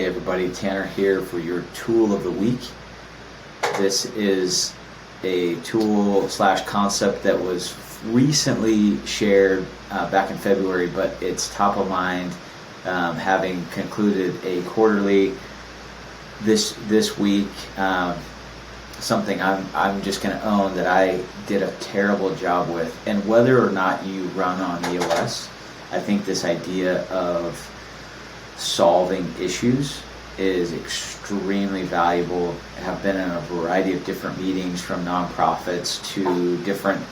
Hey everybody, Tanner here for your tool of the week. This is a tool slash concept that was recently shared back in February, but it's top of mind, having concluded a quarterly this week. Something I'm just going to own that I did a terrible job with. And whether or not you run on EOS, I think this idea of solving issues is extremely valuable. I have been in a variety of different meetings, from nonprofits to different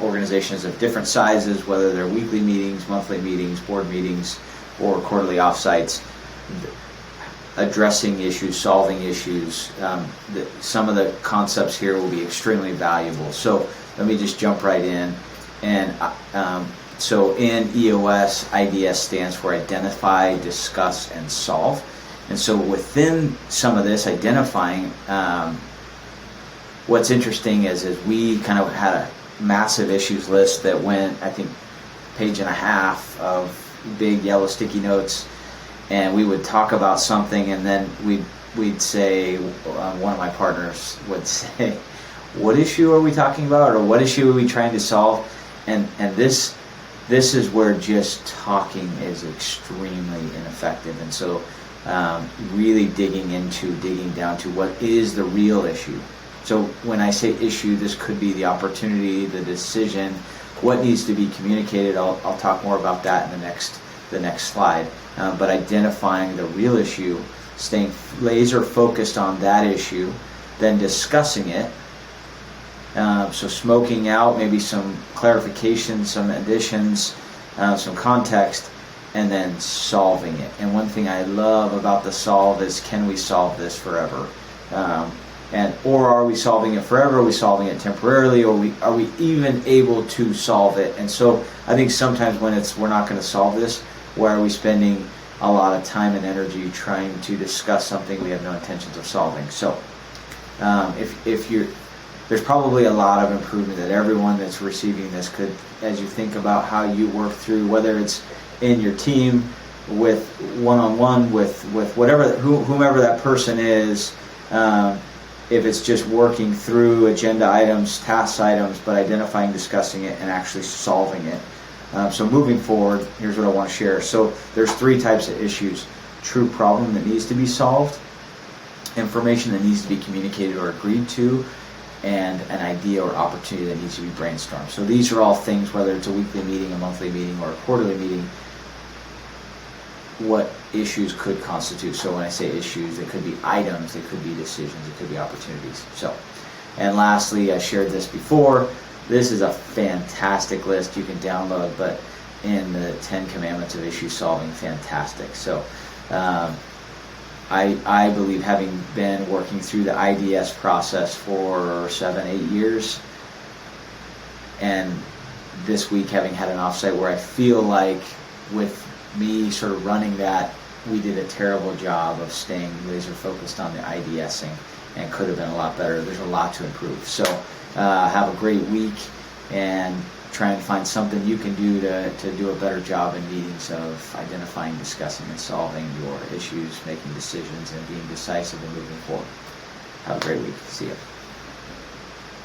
organizations of different sizes, whether they're weekly meetings, monthly meetings, board meetings, or quarterly offsites, addressing issues, solving issues. Some of the concepts here will be extremely valuable. So let me just jump right in. And so in EOS, IDS stands for Identify, Discuss, and Solve. And so within some of this identifying, what's interesting is we kind of had a massive issues list that went, I think, page and a half of big yellow sticky notes, and we would talk about something, and then we'd say, one of my partners would say, what issue are we talking about, or what issue are we trying to solve? And this is where just talking is extremely ineffective. And so really digging down to what is the real issue. So when I say issue, this could be the opportunity, the decision, what needs to be communicated. I'll talk more about that in the next slide. But identifying the real issue, staying laser focused on that issue, then discussing it. So smoking out maybe some clarification, some additions, some context, and then solving it. And one thing I love about the solve is, can we solve this forever? Or are we solving it forever? Are we solving it temporarily? Or are we even able to solve it? And so I think sometimes when we're not going to solve this, why are we spending a lot of time and energy trying to discuss something we have no intentions of solving? So there's probably a lot of improvement that everyone that's receiving this could, as you think about how you work through, whether it's in your team, with one-on-one, with whomever that person is, if it's just working through agenda items, task items, but identifying, discussing it, and actually solving it. So moving forward, here's what I want to share. So there's three types of issues: true problem that needs to be solved, information that needs to be communicated or agreed to, and an idea or opportunity that needs to be brainstormed. So these are all things, whether it's a weekly meeting, a monthly meeting, or a quarterly meeting, what issues could constitute. So when I say issues, it could be items, it could be decisions, it could be opportunities. So, and lastly, I shared this before, this is a fantastic list you can download, but in the 10 Commandments of Issue Solving, fantastic. So I believe, having been working through the IDS process for 7-8 years, and this week having had an offsite where I feel like with me sort of running that, we did a terrible job of staying laser focused on the IDSing, and could have been a lot better. There's a lot to improve. So have a great week, and try and find something you can do to do a better job in meetings of identifying, discussing, and solving your issues, making decisions, and being decisive and moving forward. Have a great week. See you.